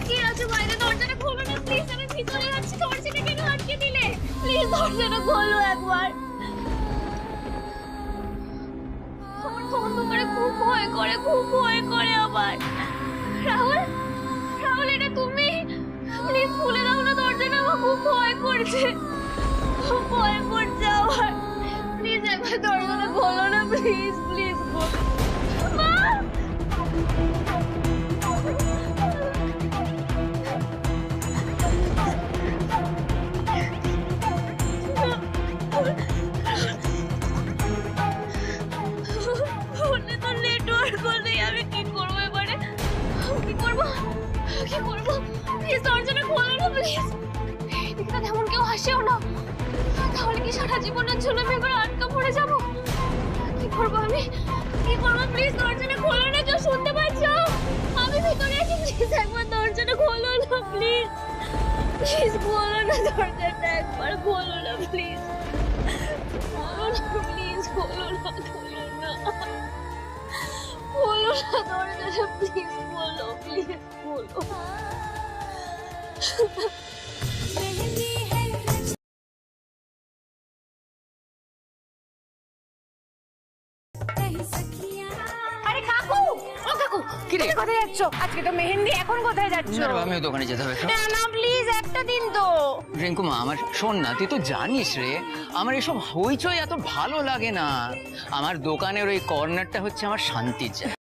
কে আছে বাইরে? দরজাটা খোলো না প্লিজ, আমি ভিতরে আছি। দরজাটা কেন আটকে দিলে? প্লিজ দরজাটা খোলো একবার। আমার তো অন্ধকারে খুব ভয় করে, খুব ভয় করে আবার। রাহুল, রাহুল এটা তুমি? প্লিজ খুলে দাও না দরজাটা, আমার খুব ভয় করছে, খুব ভয় করছে আমার। প্লিজ একবার দরজাটা খোলো না, প্লিজ প্লিজ খোলো। মা! ফোনে তো নেটওয়ার্ক নেই, আমি কি করবো এবারে? কি করবো, কি করবো? প্লিজ দরজাটা খোলো না প্লিজ। এদিকে তেমন কেউ হাসেও না, তাহলে কি সারা জীবনের জন্য আমি এবার আটকা পড়ে যাবো? কি করবো আমি, কি করবো? প্লিজ দরজাটা খোলো না, কেউ শুনতে পাচ্ছ? আমি ভিতরে আছি, প্লিজ একবার দরজাটা খোলো না প্লিজ। প্লিজ খোলো না দরজাটা, একবার খোলো না প্লিজ, খোলো না প্লিজ, খোলো না, খোলো না, খোলো না দরজাটা প্লিজ, খোলো প্লিজ, খোলো। আরে কাকু, ও কাকু, কি রে? কোথায় যাচ্ছ? আজকে তো মেহেন্দি, এখন কোথায় যাচ্ছ? না রে, আমিও দোকানে যেতে হবে। না না প্লিজ একটা দিন তো। রিঙ্কুমা, আমার শোন না, তুই তো জানিস রে, আমার এসব হইচই এত ভালো লাগে না। আমার দোকানের ওই কর্নারটা হচ্ছে আমার শান্তির জায়গা।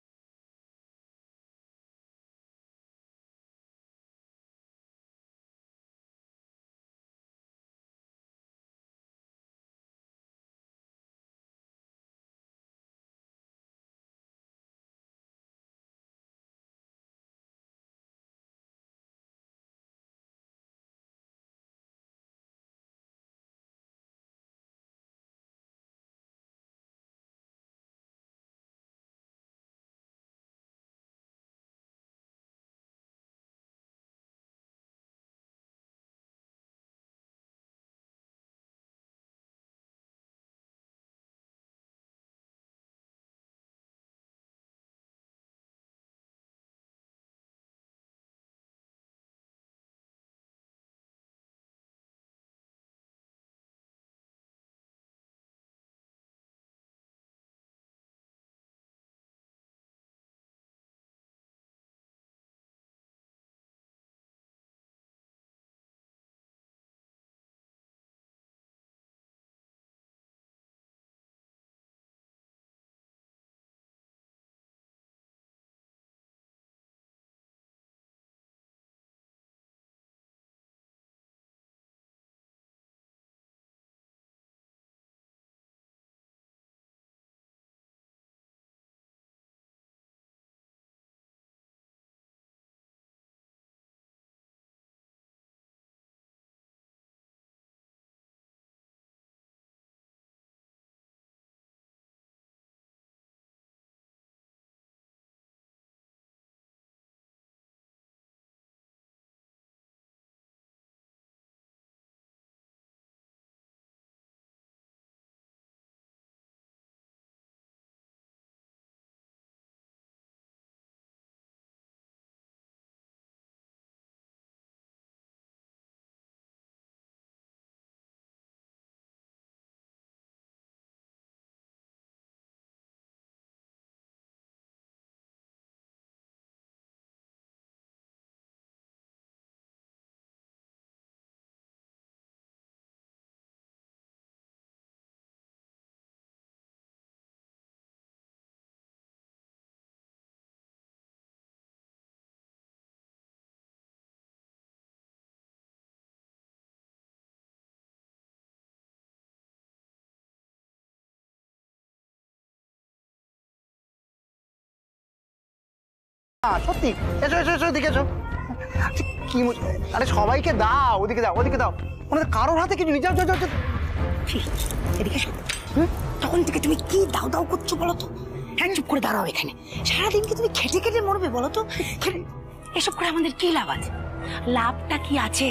সত্যি, এসো এসো এসো, এদিকে এসো। কি আরে সবাইকে দাও, ওদিকে দাও, ওদিকে দাও। মানে কারোর হাতে কিছু নিয়ে যাও, যাও যাও। এদিকে এসো। তখন থেকে তুমি কি দাও দাও করছো বলো তো? হ্যাঁ, চুপ করে দাঁড়াও এখানে। সারাদিন কি তুমি খেটে খেটে মরবে বলো তো? এসব করে আমাদের কি লাভ আছে? লাভটা কি আছে?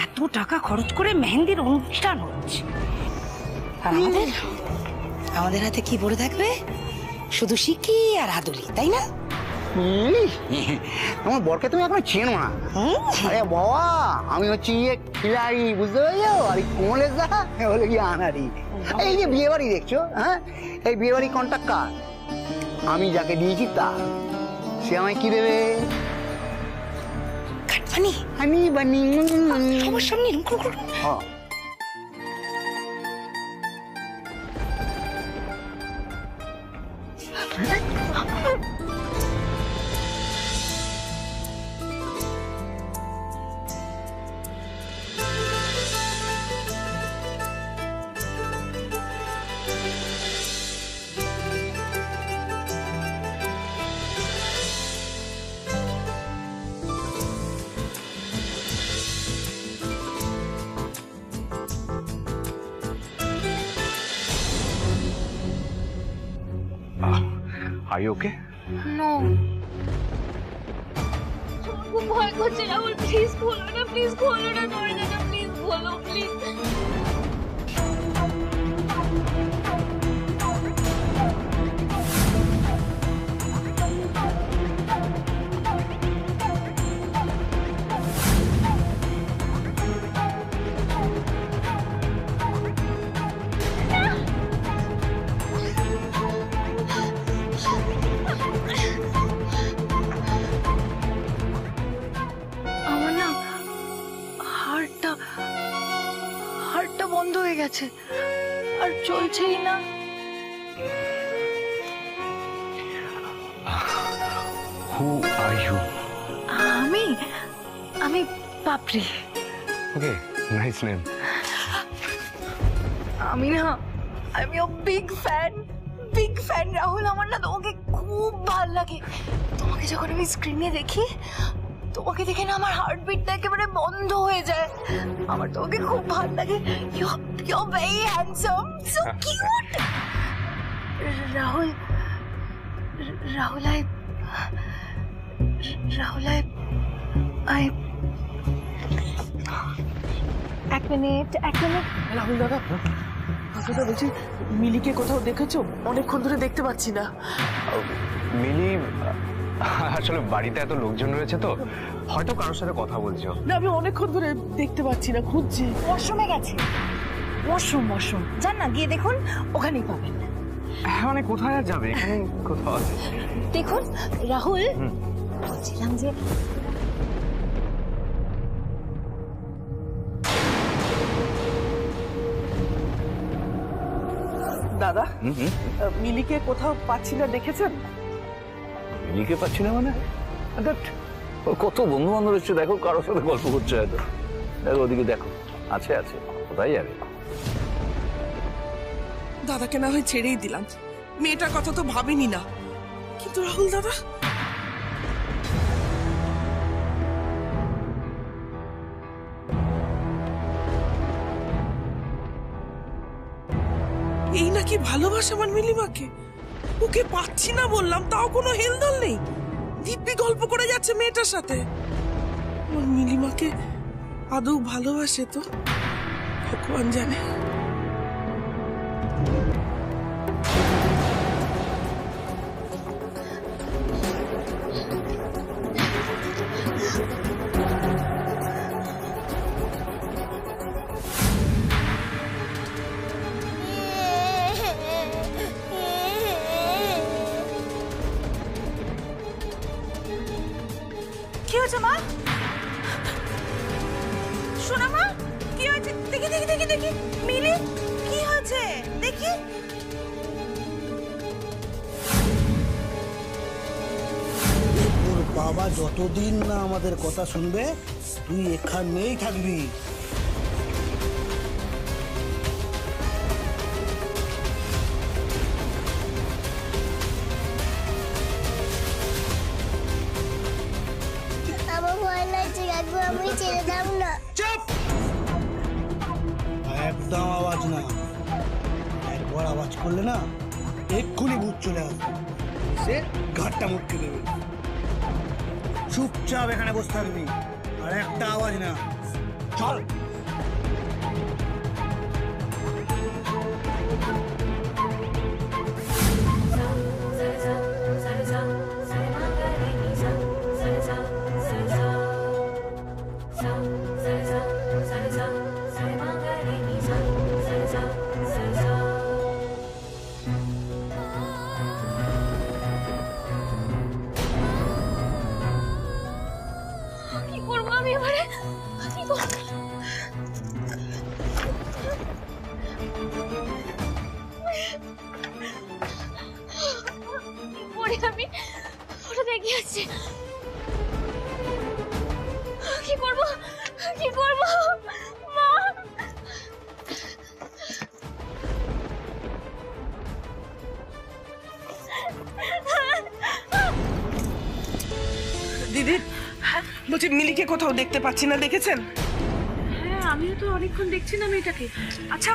এত টাকা খরচ করে মেহেন্দির অনুষ্ঠান হচ্ছে, আর আমাদের হাতে কি পড়ে থাকবে? শুধু শিকি আর আদুলি, তাই না? আমার বরকে তুমি এখনো চেনো না। আরে বাবা, আমি হচ্ছি ইয়ে খিলাড়ি, বুঝতে পারছো? আর এই কোমলের দা হলো কি আনারি। এই যে বিয়ে বাড়ি দেখছো, হ্যাঁ, এই বিয়ে বাড়ি কন্ট্রাক্ট কার? আমি যাকে দিয়েছি তা। সে আমায় কি দেবে? কাটবানি হানি বানি। সবার সামনে হ্যাঁ। Are you okay? নো, খুব ভয় করছে রাহুল, প্লিজ খোলো না, প্লিজ খোলো না দরজাটা, প্লিজ খোলো, প্লিজ। আমার না হার্টটা বন্ধ হয়ে গেছে আর চলছেই না। Who are you? আমি পাপড়ি। Okay, nice name. আমি বিগ ফ্যান রাহুল। আমার না তোমাকে খুব ভালো লাগে। তোমাকে যখন আমি স্ক্রিনে দেখি, তোমাকে দেখে না আমার হার্টবিটটা একেবারে বন্ধ হয়ে যায়। আমার তোমাকে খুব ভালো লাগে। You are very handsome, so cute. Rahul আই এক মিনিট। রাহুল দাদা, আসলে বলছি মিলিকে কোথাও দেখেছো? অনেকক্ষণ ধরে দেখতে পাচ্ছি না। মিলি আসলে বাড়িতে এত লোকজন রয়েছে তো হয়তো কারোর সাথে কথা বলছো। না, আমি অনেকক্ষণ ধরে দেখতে পাচ্ছি না, খুঁজছি। ওয়াশরুমে গেছে। ওয়াশরুম যান না, গিয়ে দেখুন, ওখানেই পাবেন। হ্যাঁ, মানে কোথায় আর যাবে, এখানে কোথাও আছে। দেখুন রাহুল, বলছিলাম যে দাদা, মিলিকে কোথাও পাচ্ছি না, দেখেছেন? মিলিকে পাচ্ছি না মানে? ওর কত বন্ধু বান্ধব এসছে, দেখো কারোর সাথে গল্প করছে হয়তো। দেখো ওদিকে, দেখো, আছে কোথায় যাবে? দাদাকে না হয় ছেড়েই দিলাম, মেয়েটার কথা তো ভাবিনি না, কিন্তু রাহুল দাদা, এই নাকি ভালোবাসা আমার মিলিমাকে? ওকে পাচ্ছি না বললাম, তাও কোনো হেলদোল নেই। দিব্যি গল্প করে যাচ্ছে মেয়েটার সাথে। আমার মিলিমাকে আদৌ ভালোবাসে তো ভগবান জানে। কি হয়েছে মা? শোনা মা, কি হয়েছে? দেখি মিলি, কি হয়েছে দেখি। তোর বাবা যতদিন না আমাদের কথা শুনবে, তুই এখানেই থাকবি। আমার ভয় লাগছে কাকু, আমি ছেড়ে দাও না। চুপ! একদম আওয়াজ না। একবার আওয়াজ করলে না, এক্ষুনি ভূত চলে আসবে, সে ঘাটটা মুটকে দেবে। চুপচাপ এখানে বসে থাকবি, আর একটা আওয়াজ না। চল। আমি এবারে কি করব? পরে আমি ওটা দেখে যাচ্ছি। কি করব? কি করব? মা! দিদি বলছি মিলিকে কোথাও দেখতে পাচ্ছি না, দেখেছেন? হ্যাঁ আমিও তো অনেকক্ষণ দেখছিলাম এটাকে। আচ্ছা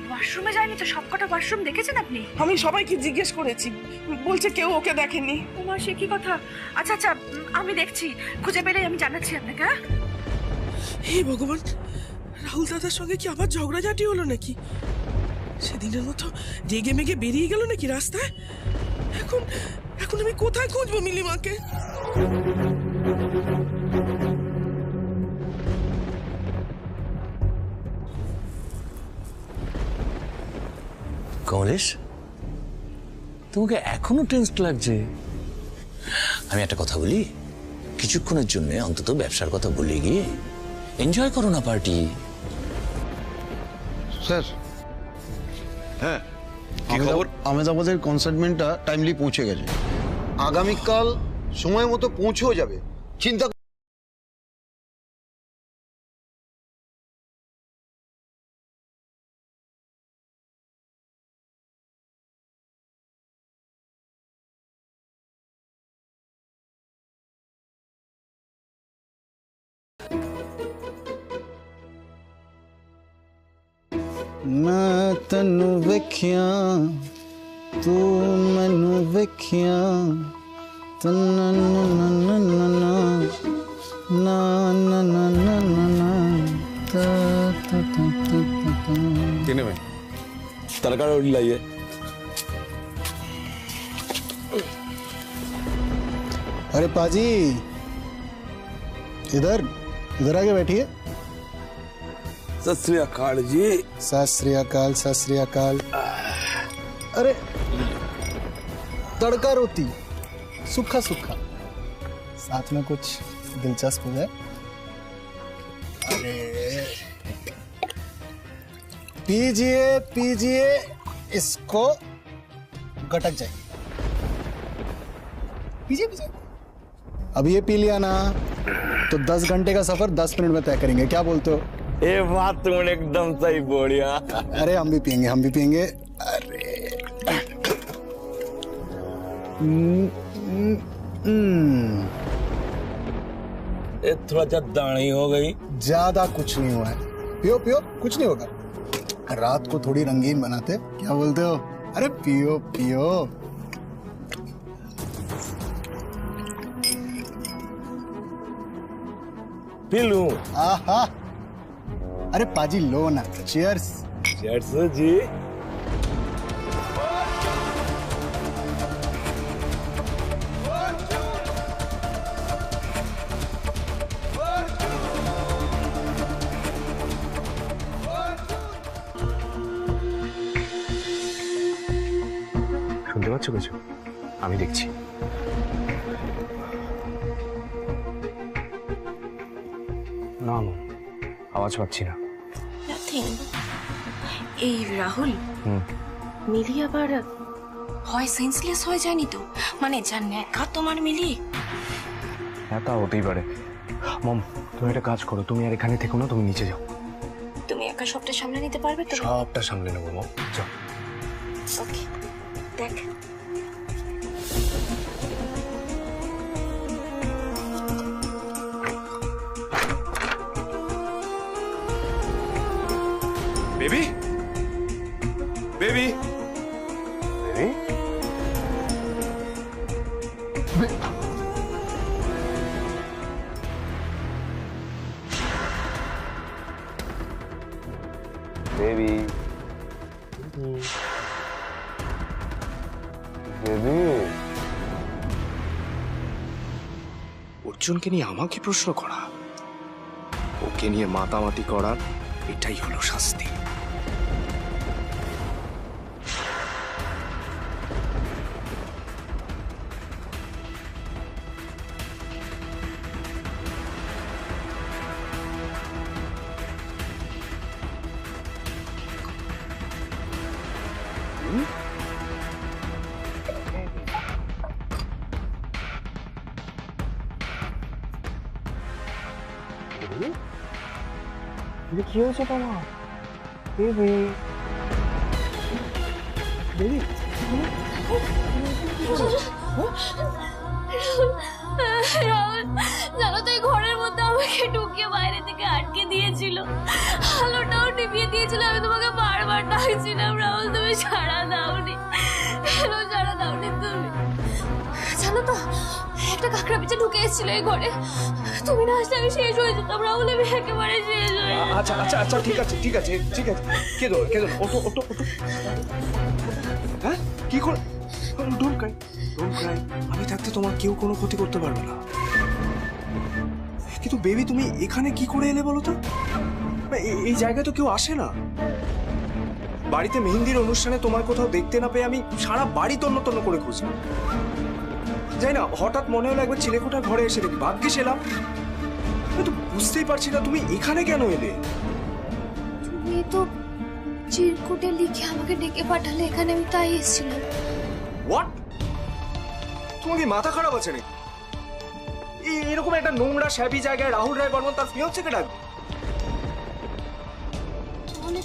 ওয়াশরুমে যায়নি তো? সবকটা ওয়াশরুম দেখেছেন আপনি? আমি সবাইকে জিজ্ঞেস করেছি, বলছে কেউ ওকে দেখেনি। তোমার সে কি কথা? আচ্ছা আচ্ছা আমি দেখছি, খুঁজে পেলে আমি জানাচ্ছি আপনাকে। হ্যাঁ হে ভগবান, রাহুল দাদার সঙ্গে কি আবার ঝগড়াঝাটি হলো নাকি? সেদিনের মতো রেগে মেগে বেরিয়ে গেল নাকি রাস্তায়? এখন এখন আমি কোথায় খুঁজবো মিলিমাকে? কমলেশ, তোমাকে এখনো টেনসড লাগছে? আমি একটা কথা বলি, কিছুক্ষণের জন্য অন্তত ব্যবসার কথা ভুলে গিয়ে এনজয় করো না পার্টি। স্যার, হ্যাঁ কি খবর? আহমেদাবাদের কনসাইনমেন্টটা টাইমলি পৌঁছে গেছে, আগামীকাল সময় মতো পৌঁছেও যাবে। চিন্তা मैं तेनू वेखिया तू मैनू वेखिया ना ना ना ना ना ना ना ना ना ना ना ना ता ता ता ता ता। किने में तड़का रोटी लाइए। अरे पाजी, इधर इधर आके बैठिए। सत श्री अकाल जी। सत श्री अकाल, सत श्री अकाल। अरे तड़का रोटी सूखा सूखा, साथ में कुछ दिलचस्प हो जाए। अरे पीजिए पीजिए, इसको गटक जाए। पीजिए पीजिए। अब ये पी लिया ना तो 10 घंटे का सफर 10 मिनट में तय करेंगे, क्या बोलते हो? ये बात तुमने एकदम सही बोलिया। अरे हम भी पियेंगे, हम भी पियेंगे। अरे ये थोड़ा ज्यादा नहीं हो गई? ज्यादा कुछ नहीं हुआ है, पियो पियो, कुछ नहीं होगा। रात को थोड़ी रंगीन बनाते, क्या बोलते हो? अरे पियो पियो। पी लूं? आहा, अरे पाजी लो ना। चीयर्स। चीयर्स जी। শুনতে পাচ্ছ কিছু? আমি দেখছি। না না, আওয়াজ পাচ্ছি না। এই রাহুল, মিলি আবার হয় সেন্সলেস হয়ে যায়নি তো? মানে যা ন্যাকা তোমার মিলি। হ্যাঁ তা হতেই পারে। মম, তুমি একটা কাজ করো, তুমি আর এখানে থেকো না, তুমি নিচে যাও। তুমি একা সবটা সামলে নিতে পারবে তো? সবটা সামলে নেবো মম, যাও। ওকে, দেখ baby baby baby baby baby অর্জুনকে নিয়ে আমাকে প্রশ্ন করা, ওকে নিয়ে মাতামাতি করার এটাই হলো শাস্তি। কি হয়েছে তোমার বেবি? বেবি রাহুল, জানো তো এই ঘরের মধ্যে আমাকে ঢুকিয়ে বাইরে থেকে আটকে দিয়েছিল, আলোটাও নিভিয়ে দিয়েছিল। আমি তোমাকে বারবার ডাকছিলাম রাহুল, তুমি সাড়া দাওনি, কেন সাড়া দাওনি তুমি? জানো তো একটা কাকড়া পিছে ঢুকে এসেছিল এই ঘরে, তুমি না আসলে আমি শেষ হয়ে যেতাম রাহুল, আমি একেবারে শেষ হয়ে যেতাম। আচ্ছা আচ্ছা আচ্ছা, ঠিক আছে ঠিক আছে ঠিক আছে, কেঁদো কেঁদো, ওটো ওটো ওটো। হ্যাঁ কি করে? Don't Cry, don't Cry. আমি থাকতে তোমার কেউ কোনো ক্ষতি করতে পারবে না। কিন্তু বেবি তুমি এখানে কি করে এলে বলো তো? এই জায়গায় তো কেউ আসে না। বাড়িতে মেহেন্দির অনুষ্ঠানে তোমার কোথাও দেখতে না পেয়ে আমি সারা বাড়ি তন্ন তন্ন করে খুঁজলাম। যাই না, হঠাৎ মনে হলো একবার ছেলেকোটার ঘরে এসে দেখি, ভাগ্যিস এলাম। আমি তো বুঝতেই পারছি না তুমি এখানে কেন এলে। তুমি তো চিরকুটে লিখে আমাকে ডেকে পাঠালে এখানে, আমি তাই এসেছিলাম। হোয়াট? তোমার কি মাথা খারাপ আছে নাকি? এরকম একটা নোংরা শ্যাবি জায়গায় রাহুল রায় বর্মন তার ফিয়ান্সেকে ডাকবে? তাহলে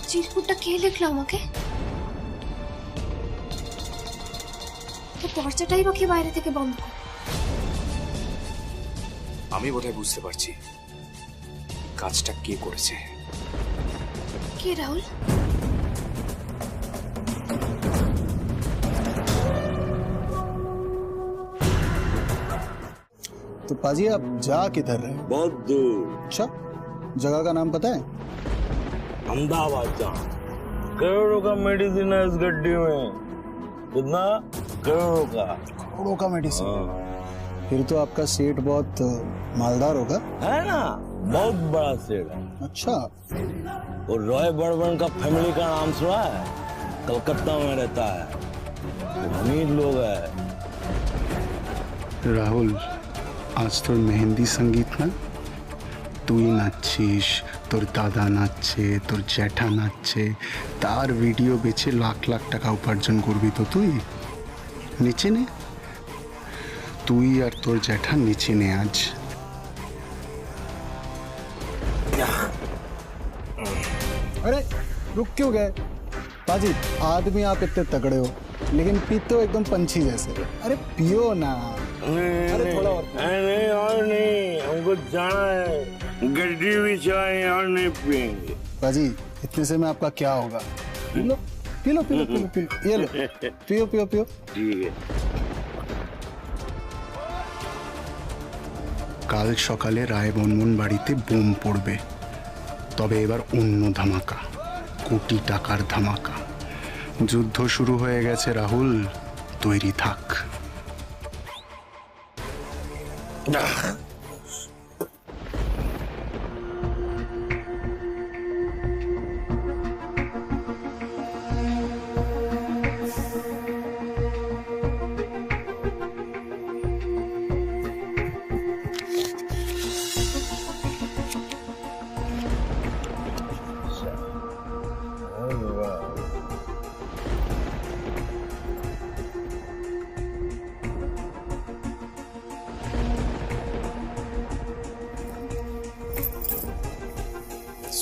চিরকুটটা কে লিখলো আমাকে? তো দরজাটাই বা কে বাইরে থেকে বন্ধ করে? আমি বোধহয় বুঝতে পারছি কাজটা কে করেছে। কে রাহুল? तो पाजी आप जा किधर रहे? बहुत दूर। अच्छा, जगह का नाम पता है? अहमदाबाद जा। करोड़ों का मेडिसिन है इस गड्डी में। कितना? करोड़ों का। करोड़ों का मेडिसिन? फिर तो आपका सेठ बहुत मालदार होगा। है ना, बहुत बड़ा सेठ है। अच्छा, वो रॉय बर्मन का फैमिली का नाम सुना है? कलकत्ता में रहता है, अमीर लोग है। রাহুল, আজ তোর মেহেন্দি সঙ্গীত না? তুই নাচছিস, তোর দাদা নাচছে, তোর জ্যাঠা নাচছে, তার ভিডিও বেচে লাখ লাখ টাকা উপার্জন করবি তো তুই। নেচে নে, তুই আর তোর জ্যাঠা নেচে নে আজ। अरे रुक क्यों गए? पाजी, आदमी आप इतने तगड़े हो लेकिन पीते हो एकदम पंछी जैसे। अरे पियो ना। अरे थोड़ा और। नहीं और नहीं, हमको जाना है, गड्डी भी चाहिए और नहीं पियेंगे। पाजी, इतने से में आपका क्या होगा? P low P low P low P low P low, ये लो, पियो पियो पियो। ठीक है। কাল সকালে রায় বর্মন বাড়িতে বোম পড়বে, তবে এবার অন্য ধামাকা, কোটি টাকার ধামাকা। যুদ্ধ শুরু হয়ে গেছে রাহুল, তৈরি থাক।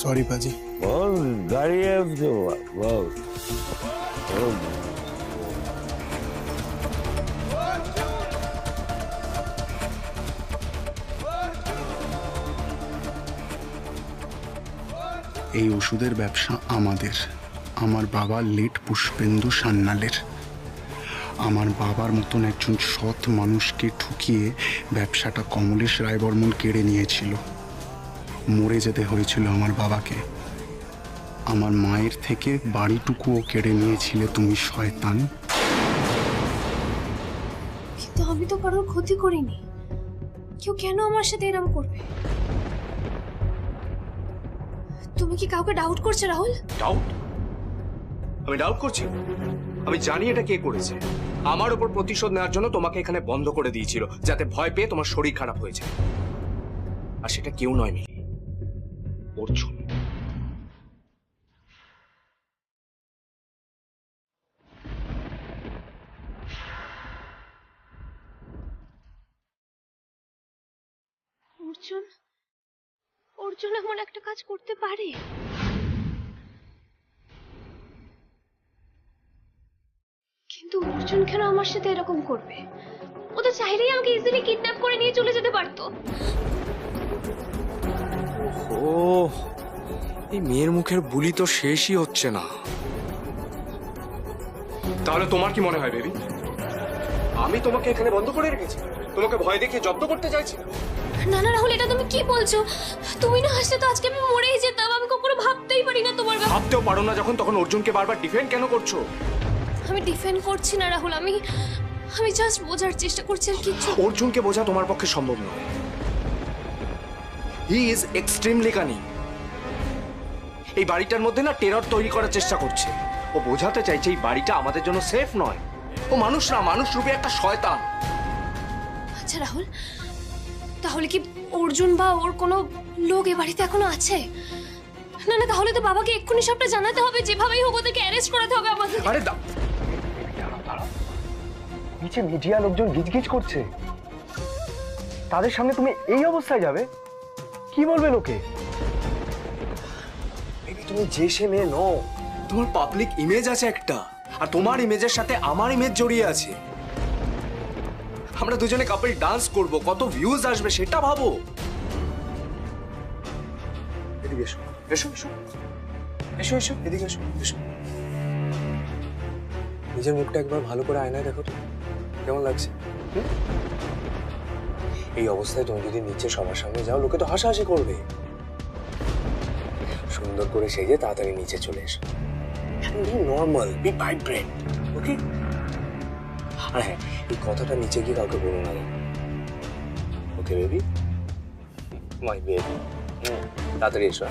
सॉरी पाजी। बहुत गाड़ी है उसके ऊपर, बहुत। এই ওষুধের ব্যবসা আমাদের, আমার বাবা লেট পুষ্পেন্দু সান্যালের। আমার বাবার মতন একজন সৎ মানুষকে ঠুকিয়ে ব্যবসাটা কমলেশ রায়বর্মন কেড়ে নিয়েছিল। মরে যেতে হয়েছিল আমার বাবাকে। আমার মায়ের থেকে বাড়িটুকুও কেড়ে নিয়েছিলে তুমি শয়তান। কিন্তু আমি তো কারোর ক্ষতি করিনি, কেউ কেন আমার সাথে এরকম করবে? তুমি কি কাউকে ডাউট করছো রাহুল? ডাউট? আমি ডাউট করছি? আমি জানি এটা কে করেছে। আমার উপর প্রতিশোধ নেওয়ার জন্য তোমাকে এখানে বন্ধ করে দিয়েছিল, যাতে ভয় পেয়ে তোমার শরীর খারাপ হয়ে যায়। আর সেটা কেউ নয় মিলি, অর্জুন। অর্জুন? অর্জুন এমন একটা কাজ করতে পারে? কিন্তু অর্জুন কেন আমার সাথে এরকম করবে? ও তো চাইলেই আমাকে ইজিলি কিডন্যাপ করে নিয়ে চলে যেতে পারতো। ও, এই মেয়ের মুখের বুলি তো শেষই হচ্ছে না। তাহলে তোমার কি মনে হয় বেবি, আমি তোমাকে এখানে বন্ধ করে রেখেছি? তোমাকে ভয় দেখিয়ে জব্দ করতে চাইছি? না না রাহুল, এটা তুমি কি বলছো? তুমি না আসলে তো আজকে আমি মরেই যেতাম। আমি কখনো ভাবতেই পারি না তোমার ব্যাপারে। ভাবতেও পারো না যখন, তখন অর্জুনকে বারবার ডিফেন্ড কেন করছো? আমি ডিফেন্ড করছি না রাহুল, আমি জাস্ট বোঝার চেষ্টা করছি আর কিছু। অর্জুনকে বোঝা তোমার পক্ষে সম্ভব নয়। He is extremely cunning. এই বাড়িটার মধ্যে না টেরর তৈরি করার চেষ্টা করছে। ও বোঝাতে চাইছে এই বাড়িটা আমাদের জন্য সেফ নয়। ও মানুষ না, মানুষ রূপে একটা শয়তান। আচ্ছা রাহুল, তাহলে কি অর্জুন বা ওর কোনো লোক এ বাড়িতে এখনো আছে? না না, তাহলে তো বাবাকে এক্ষুনি সবটা জানাতে হবে। যেভাবেই হোক ওদেরকে অ্যারেস্ট করাতে হবে আমাদের। আরে নিচে মিডিয়া লোকজন গিজগিজ করছে, তাদের সামনে তুমি এই অবস্থায় যাবে? কি বলবে লোকে? তুমি যে সে মেয়ে নও, তোমার পাবলিক ইমেজ আছে একটা, আর তোমার ইমেজের সাথে আমার ইমেজ জড়িয়ে আছে। আমরা দুজনে কাপল ডান্স করব, কত ভিউজ আসবে সেটা ভাবো। এদিকে এসো, এসো এসো এসো এসো, এদিকে এসো এসো। নিজের মুখটা একবার ভালো করে আয়নায় দেখো তো, কেমন লাগছে? এই অবস্থায় তুমি যদি নিচে সবার সামনে যাও, লোকে তো হাসাহাসি করবে। সুন্দর করে সেজে তাড়াতাড়ি নিচে চলে এসো। বি নর্মাল, বি ভাইব্রেন্ট, ওকে? আর হ্যাঁ, এই কথাটা নিচে গিয়ে কাউকে বলো না, ওকে বেবি, মাই বেবি। তাড়াতাড়ি এসো।